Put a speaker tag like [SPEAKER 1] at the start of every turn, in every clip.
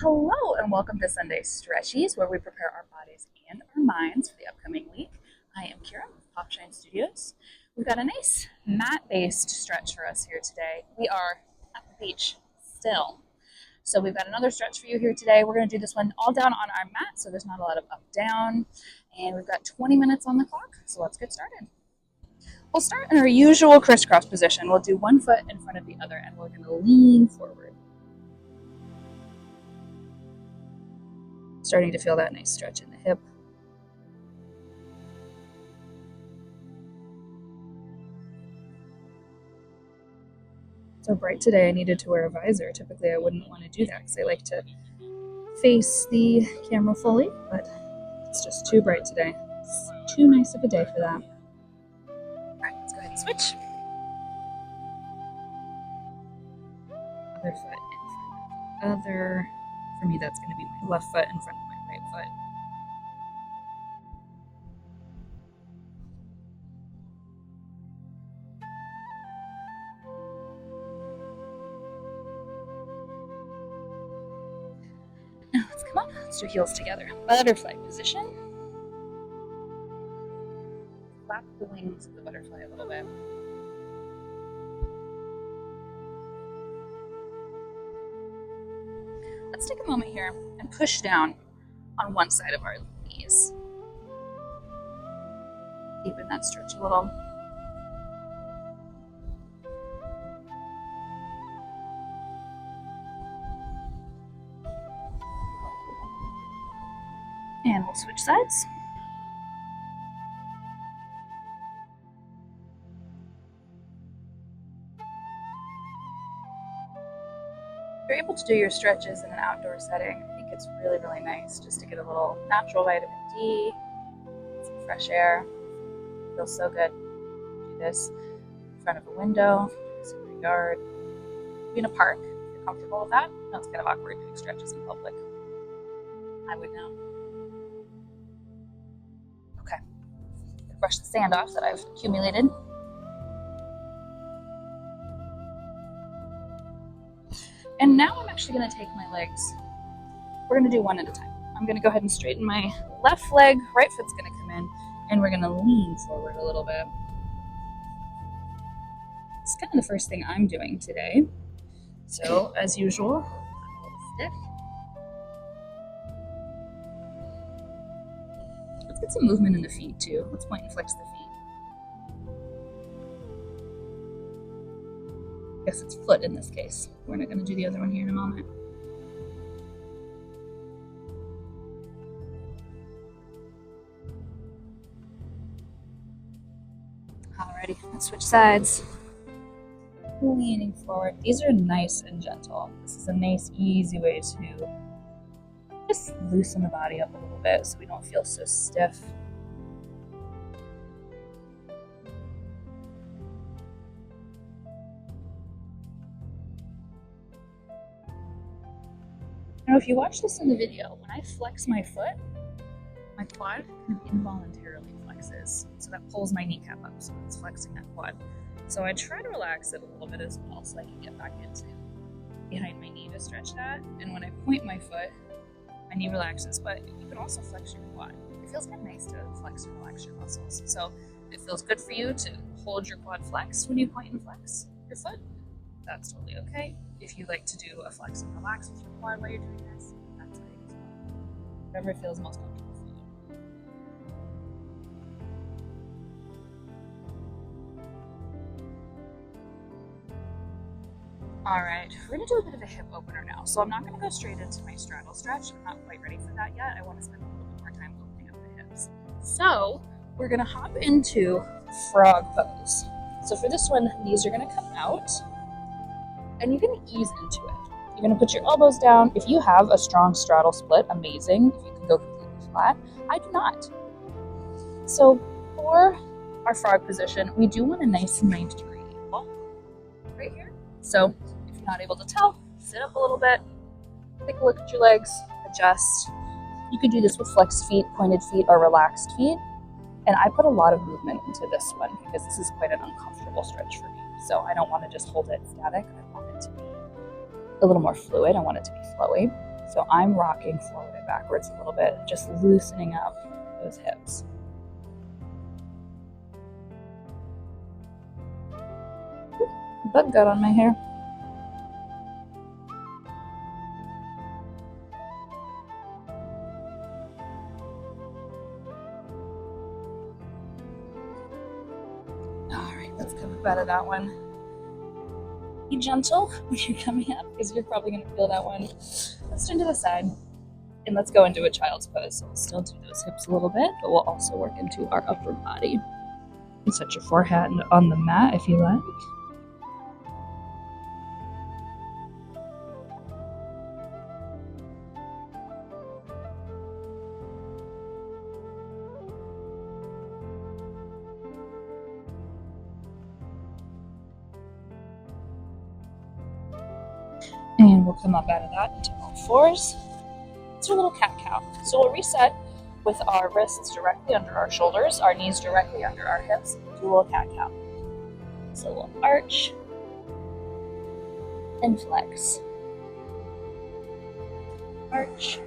[SPEAKER 1] Hello and welcome to Sunday Stretchies, where we prepare our bodies and our minds for the upcoming week. I am Kiera with Pop Shine Studios. We've got a nice mat-based stretch for us here today. We are at the beach still. So we've got another stretch for you here today. We're going to do this one all down on our mat, so there's not a lot of up-down. And we've got 20 minutes on the clock, so let's get started. We'll start in our usual crisscross position. We'll do one foot in front of the other, and we're going to lean forward. Starting to feel that nice stretch in the hip. So bright today, I needed to wear a visor. Typically, I wouldn't want to do that because I like to face the camera fully, but it's just too bright today. It's too nice of a day for that. All right, let's go ahead and switch. Other foot in front of the other. For me, that's going to be my left foot in front of my right foot. Now let's come up. Let's do heels together. Butterfly position. Flap the wings of the butterfly a little bit. Let's take a moment here and push down on one side of our knees. Deepen that stretch a little. And we'll switch sides. If you're able to do your stretches in an outdoor setting, I think it's really, really nice just to get a little natural vitamin D, some fresh air. It feels so good. Do this in front of a window, in your yard, in a park. If you're comfortable with that. No, it's kind of awkward doing stretches in public. I would know. Okay. Brush the sand off that I've accumulated. And now I'm actually going to take my legs. We're going to do one at a time. I'm going to go ahead and straighten my left leg. Right foot's going to come in. And we're going to lean forward a little bit. It's kind of the first thing I'm doing today. So, as usual, I'm a little stiff. Let's get some movement in the feet too. Let's point and flex the feet. I guess it's foot in this case. We're not going to do the other one here in a moment. Alrighty, let's switch sides. Leaning forward. These are nice and gentle. This is a nice, easy way to just loosen the body up a little bit so we don't feel so stiff. Now, if you watch this in the video, when I flex my foot, my quad kind of involuntarily flexes. So that pulls my kneecap up, so it's flexing that quad. So I try to relax it a little bit as well so I can get back into behind my knee to stretch that. And when I point my foot, my knee relaxes, but you can also flex your quad. It feels kind of nice to flex and relax your muscles. So if it feels good for you to hold your quad flexed when you point and flex your foot, that's totally okay. If you like to do a flex and relax with your quad while you're doing this, that's great as well. Whatever feels most comfortable for you. All right, we're gonna do a bit of a hip opener now. So I'm not gonna go straight into my straddle stretch. I'm not quite ready for that yet. I wanna spend a little bit more time opening up the hips. So we're gonna hop into frog pose. So for this one, knees are gonna come out and you're gonna ease into it. You're gonna put your elbows down. If you have a strong straddle split, amazing. If you can go completely flat, I do not. So for our frog position, we do want a nice 90-degree angle right here. So if you're not able to tell, sit up a little bit, take a look at your legs, adjust. You could do this with flexed feet, pointed feet, or relaxed feet. And I put a lot of movement into this one because this is quite an uncomfortable stretch for me. So I don't want to just hold it static. I want it to be a little more fluid. I want it to be flowy. So I'm rocking forward and backwards a little bit, just loosening up those hips. Bug got on my hair. All right, let's come up out of that one. Be gentle when you're coming up because you're probably going to feel that one. Let's turn to the side and let's go into a child's pose. So we'll still do those hips a little bit, but we'll also work into our upper body. You can set your forehand on the mat if you like. And we'll come up out of that into all fours. It's our little cat-cow. So we'll reset with our wrists directly under our shoulders, our knees directly under our hips, do a little cat-cow. So we'll arch and flex. Arch.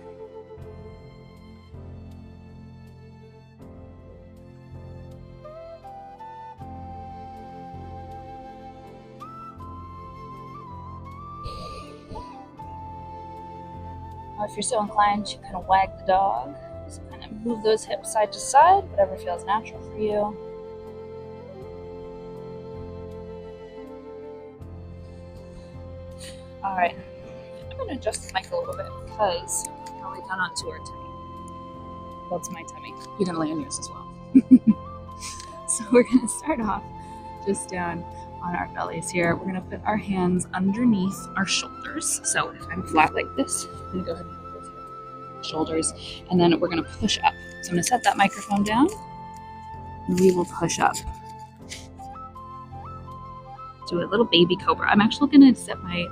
[SPEAKER 1] If you're so inclined, you kind of wag the dog. So kind of move those hips side to side, whatever feels natural for you. All right, I'm going to adjust the mic a little bit because I'll lay down onto our tummy. Well, it's my tummy. You're going to lay on yours as well. So we're going to start off just down on our bellies here. We're going to put our hands underneath our shoulders. So if I'm flat like this, I'm going to go ahead and put those shoulders, and then we're going to push up. So I'm going to set that microphone down, and we will push up. Do a little baby cobra. I'm actually going to set my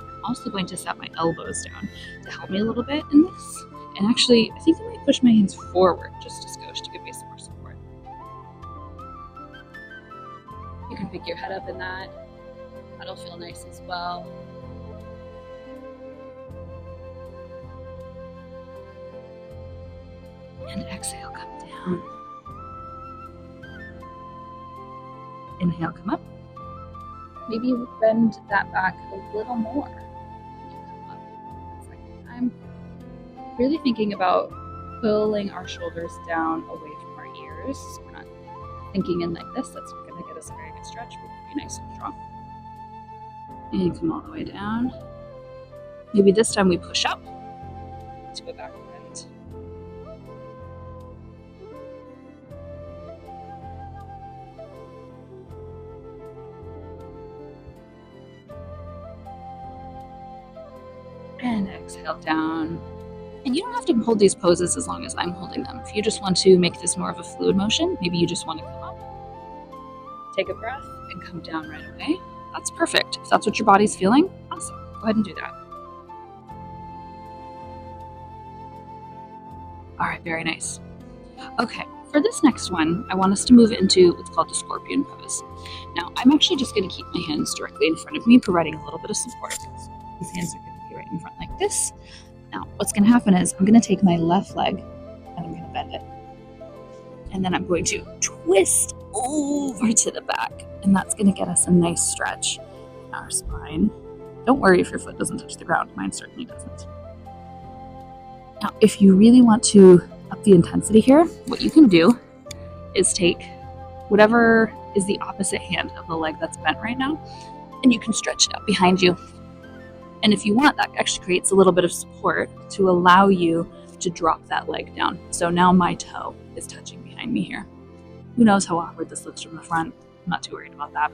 [SPEAKER 1] elbows down to help me a little bit in this. And actually, I think I might push my hands forward just a skosh to give me some more support. You can pick your head up in that. That'll feel nice as well. And exhale, come down. Inhale, come up. Maybe you bend that back a little more. You come up. Second time. Really thinking about pulling our shoulders down away from our ears. So we're not thinking in like this. That's not going to get us a very good stretch, but we'll be nice and strong. And come all the way down. Maybe this time we push up to a back bend. And exhale down. And you don't have to hold these poses as long as I'm holding them. If you just want to make this more of a fluid motion, maybe you just want to come up, take a breath, and come down right away. That's perfect. If that's what your body's feeling, awesome. Go ahead and do that. All right, very nice. Okay, for this next one, I want us to move into what's called the scorpion pose. Now, I'm actually just going to keep my hands directly in front of me, providing a little bit of support. These hands are going to be right in front like this. Now, what's going to happen is I'm going to take my left leg and I'm going to bend it. And then I'm going to twist over to the back. And that's going to get us a nice stretch in our spine. Don't worry if your foot doesn't touch the ground. Mine certainly doesn't. Now, if you really want to up the intensity here, what you can do is take whatever is the opposite hand of the leg that's bent right now, and you can stretch it out behind you. And if you want, that actually creates a little bit of support to allow you to drop that leg down. So now my toe is touching behind me here. Who knows how awkward this looks from the front? I'm not too worried about that.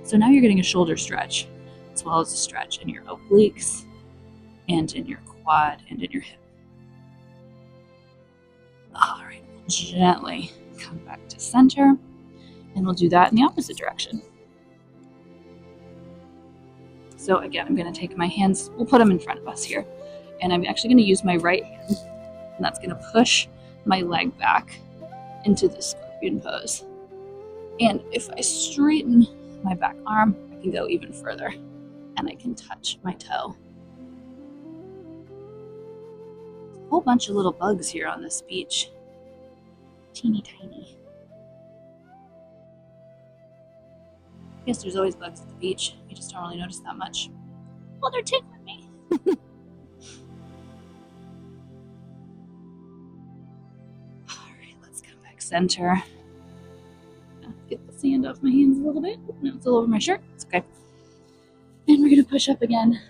[SPEAKER 1] So now you're getting a shoulder stretch, as well as a stretch in your obliques, and in your quad, and in your hip. All right, gently come back to center, and we'll do that in the opposite direction. So again, I'm going to take my hands, we'll put them in front of us here, and I'm actually going to use my right hand, and that's going to push my leg back into the scorpion pose. And if I straighten my back arm, I can go even further, and I can touch my toe whole bunch of little bugs here on this beach. Teeny tiny. I guess there's always bugs at the beach. You just don't really notice that much. Well, they're tickling me. Alright, let's come back center. Get the sand off my hands a little bit. No, it's all over my shirt. It's okay. And we're going to push up again.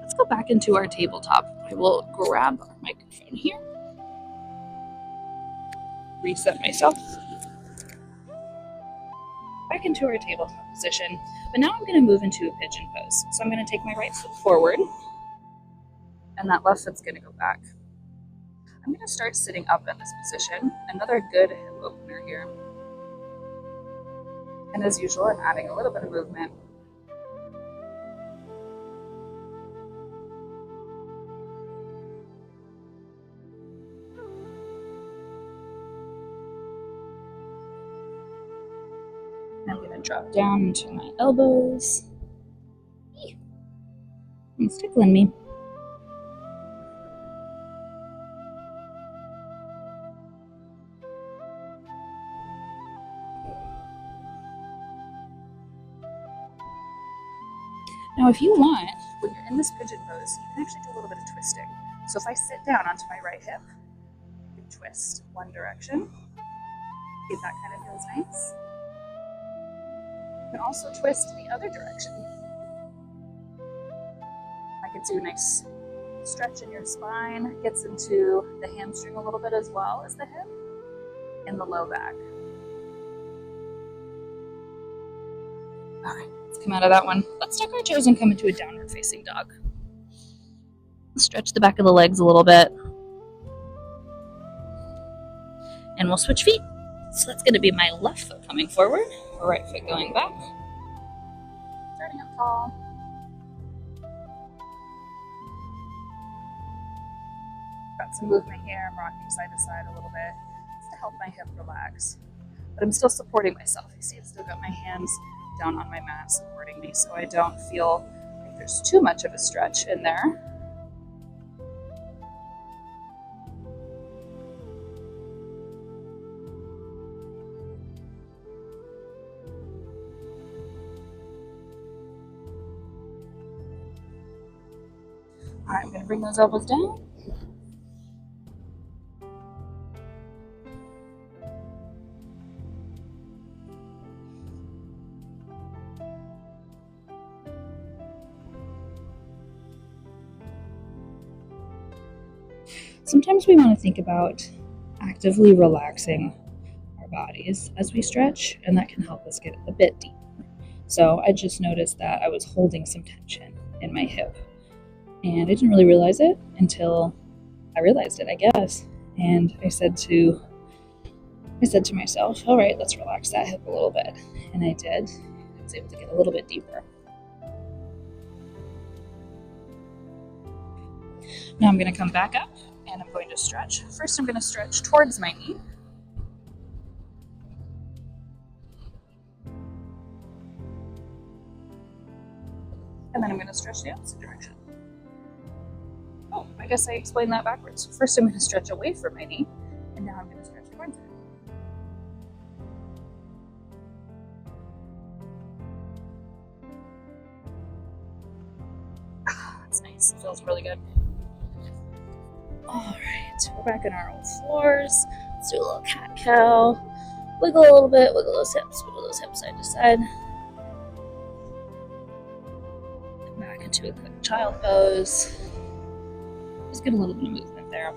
[SPEAKER 1] Let's go back into our tabletop. I will grab our microphone here. Reset myself. Back into our tabletop position. But now I'm going to move into a pigeon pose. So I'm going to take my right foot forward. And that left foot's going to go back. I'm going to start sitting up in this position. Another good hip opener here. And as usual, I'm adding a little bit of movement. I'm going to drop down into my elbows. It's tickling me. Now, if you want, when you're in this pigeon pose, you can actually do a little bit of twisting. So if I sit down onto my right hip, you twist one direction. See if that kind of feels nice. You can also twist the other direction. I could do a nice stretch in your spine. Gets into the hamstring a little bit as well as the hip and the low back. All right. Come out of that one. Let's tuck our toes and come into a downward facing dog. Stretch the back of the legs a little bit. And we'll switch feet. So that's going to be my left foot coming forward, right foot going back. Starting up tall. Got some movement here. I'm rocking side to side a little bit just to help my hip relax. But I'm still supporting myself. You see, I've still got my hands down on my mat supporting me, so I don't feel like there's too much of a stretch in there. All right, I'm going to bring those elbows down. Sometimes we want to think about actively relaxing our bodies as we stretch, and that can help us get a bit deeper. So I just noticed that I was holding some tension in my hip, and I didn't really realize it until I realized it, I guess. And I said to myself, all right, let's relax that hip a little bit. And I did. I was able to get a little bit deeper. Now I'm going to come back up and I'm going to stretch. First, I'm going to stretch towards my knee. And then I'm going to stretch the opposite direction. Oh, I guess I explained that backwards. First, I'm going to stretch away from my knee, and now I'm going to stretch towards it. That's nice. It feels really good. All right, we're back on our old floors. Let's do a little cat-cow. Wiggle a little bit, wiggle those hips side to side. Come back into a quick child pose. Just get a little bit of movement there.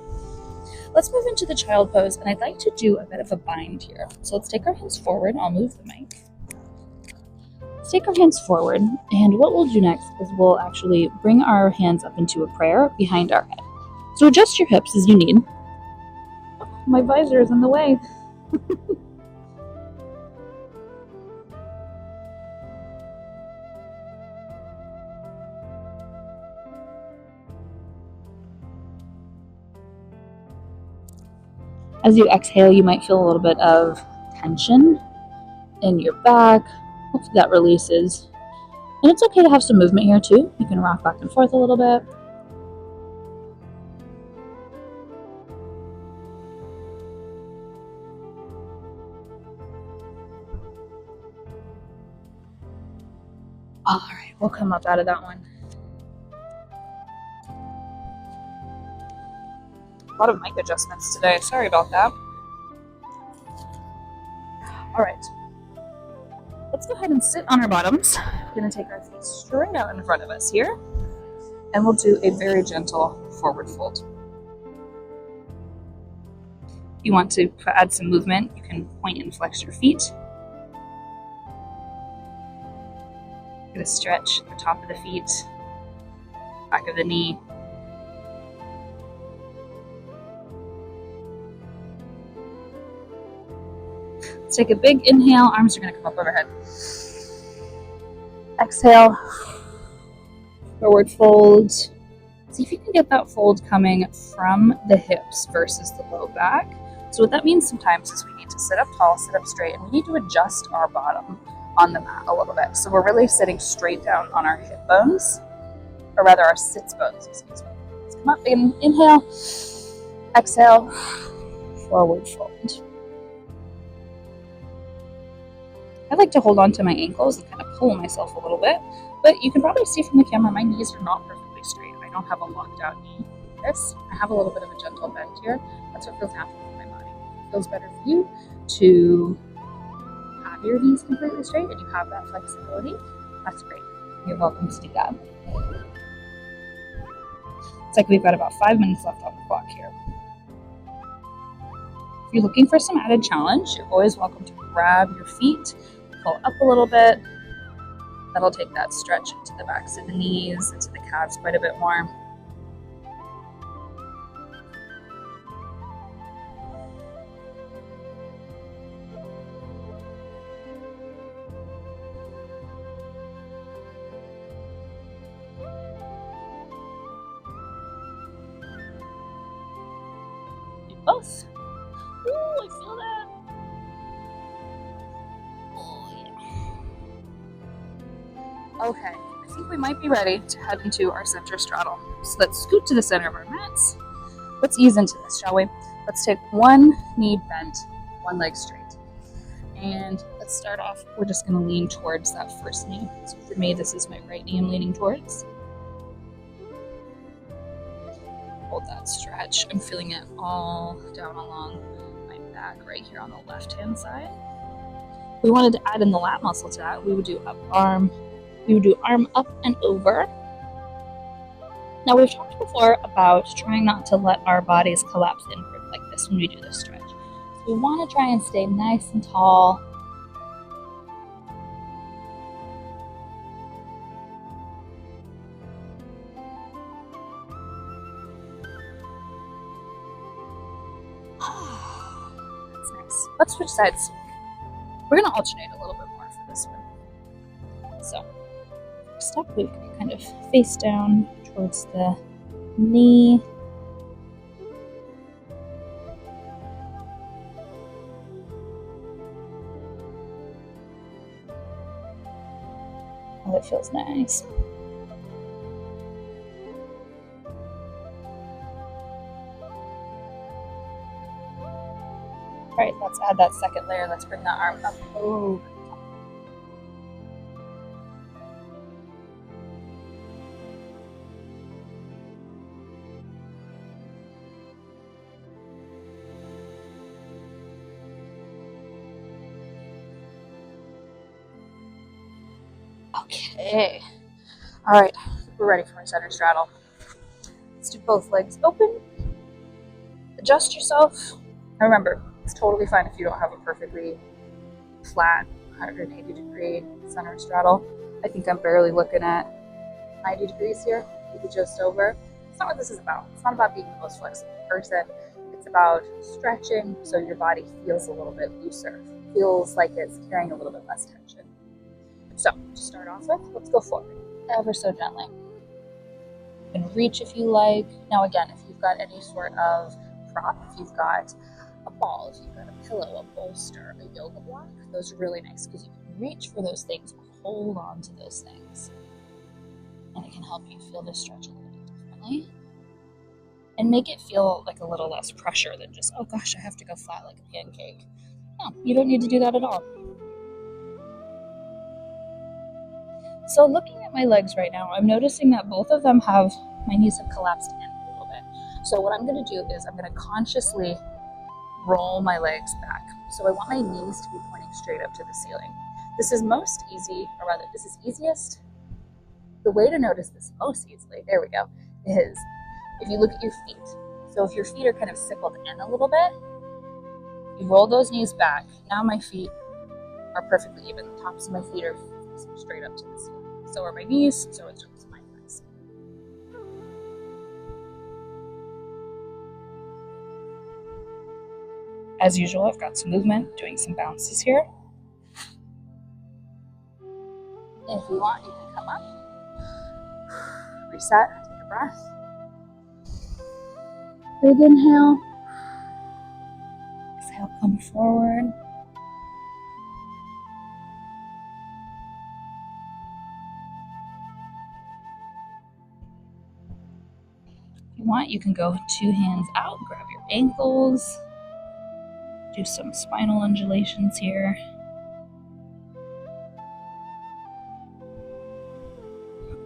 [SPEAKER 1] Let's move into the child pose, and I'd like to do a bit of a bind here. So let's take our hands forward. I'll move the mic. Let's take our hands forward, and what we'll do next is we'll actually bring our hands up into a prayer behind our head. So adjust your hips as you need. Oh, my visor is in the way. As you exhale, you might feel a little bit of tension in your back. Hopefully that releases And it's okay to have some movement here too. You can rock back and forth a little bit. All right, we'll come up out of that one. A lot of mic adjustments today. Sorry about that. All right. Let's go ahead and sit on our bottoms. We're going to take our feet straight out in front of us here. And we'll do a very gentle forward fold. If you want to add some movement, you can point and flex your feet. Get a stretch at the top of the feet, back of the knee. Let's take a big inhale. Arms are going to come up overhead. Exhale. Forward fold. See if you can get that fold coming from the hips versus the low back. So what that means sometimes is we need to sit up tall, sit up straight, and we need to adjust our bottom on the mat a little bit. So we're really sitting straight down on our hip bones, or rather our sits bones, excuse me. Let's come up, inhale, exhale, forward fold. I like to hold on to my ankles and kind of pull myself a little bit, but you can probably see from the camera my knees are not perfectly straight. I don't have a locked out knee. I have a little bit of a gentle bend here. That's what feels natural for my body. It feels better for you to have your knees completely straight and you have that flexibility. That's great. You're welcome to do that. It's like we've got about 5 minutes left on the clock here. If you're looking for some added challenge, you're always welcome to grab your feet, pull up a little bit. That'll take that stretch into the backs of the knees, into the calves quite a bit more. Do both. Ooh, I feel that. Okay, I think we might be ready to head into our center straddle. So let's scoot to the center of our mats. Let's ease into this, shall we? Let's take one knee bent, one leg straight. And let's start off, we're just going to lean towards that first knee. So for me, this is my right knee I'm leaning towards. Hold that stretch. I'm feeling it all down along my back right here on the left-hand side. If we wanted to add in the lat muscle to that, we would do arm up and over. Now we've talked before about trying not to let our bodies collapse inward like this when we do this stretch. So we want to try and stay nice and tall. That's nice. Let's switch sides. We're going to alternate a little bit more for this one. So, first up, we can kind of face down towards the knee. Oh, that feels nice. All right, let's add that second layer. Let's bring that arm up over. Okay. All right, we're ready for our center straddle. Let's do both legs open. Adjust yourself. Remember, it's totally fine if you don't have a perfectly flat 180 degree center straddle. I think I'm barely looking at 90 degrees here, maybe just over. It's not what this is about. It's not about being the most flexible person. It's about stretching so your body feels a little bit looser, feels like it's carrying a little bit less tension. So, to start off with, let's go forward, ever so gently. You can reach if you like. Now again, if you've got any sort of prop, if you've got a ball, if you've got a pillow, a bolster, a yoga block, those are really nice because you can reach for those things, hold on to those things. And it can help you feel the stretch a little bit differently. And make it feel like a little less pressure than just, oh gosh, I have to go flat like a pancake. No, you don't need to do that at all. So looking at my legs right now, I'm noticing that both of them my knees have collapsed in a little bit. So what I'm going to do is I'm going to consciously roll my legs back. So I want my knees to be pointing straight up to the ceiling. This is easiest. The way to notice this most easily, there we go, is if you look at your feet. So if your feet are kind of sickled in a little bit, you roll those knees back. Now my feet are perfectly even. The tops of my feet are straight up to the ceiling. So are my knees, so are the tops of my legs. As usual, I've got some movement, doing some bounces here. If you want, you can come up, reset, take a breath. Big inhale. Exhale, come forward. If you want, you can go 2 hands out, grab your ankles, do some spinal undulations here.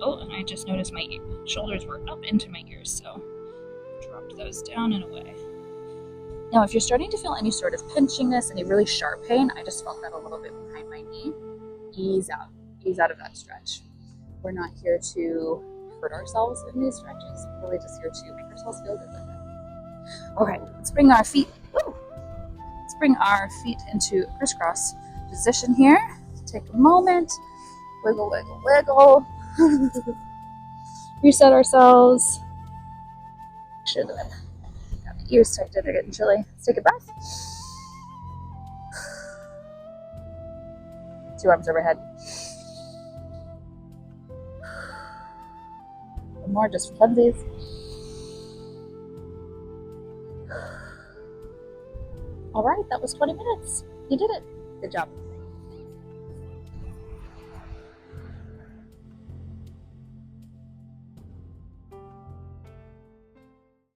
[SPEAKER 1] Oh, and I just noticed my shoulders were up into my ears, so dropped those down and away. Now, if you're starting to feel any sort of pinchingness, any really sharp pain, I just felt that a little bit behind my knee, ease out of that stretch. We're not here to hurt ourselves in these stretches. We're really just here to make ourselves feel good with it. Okay, let's bring our feet into crisscross position here. Take a moment, wiggle, wiggle, wiggle. Reset ourselves. Make sure that I've got my ears tucked in, they're getting chilly. Let's take a breath. 2 arms overhead. One more just for funsies. All right, that was 20 minutes. You did it. Good job.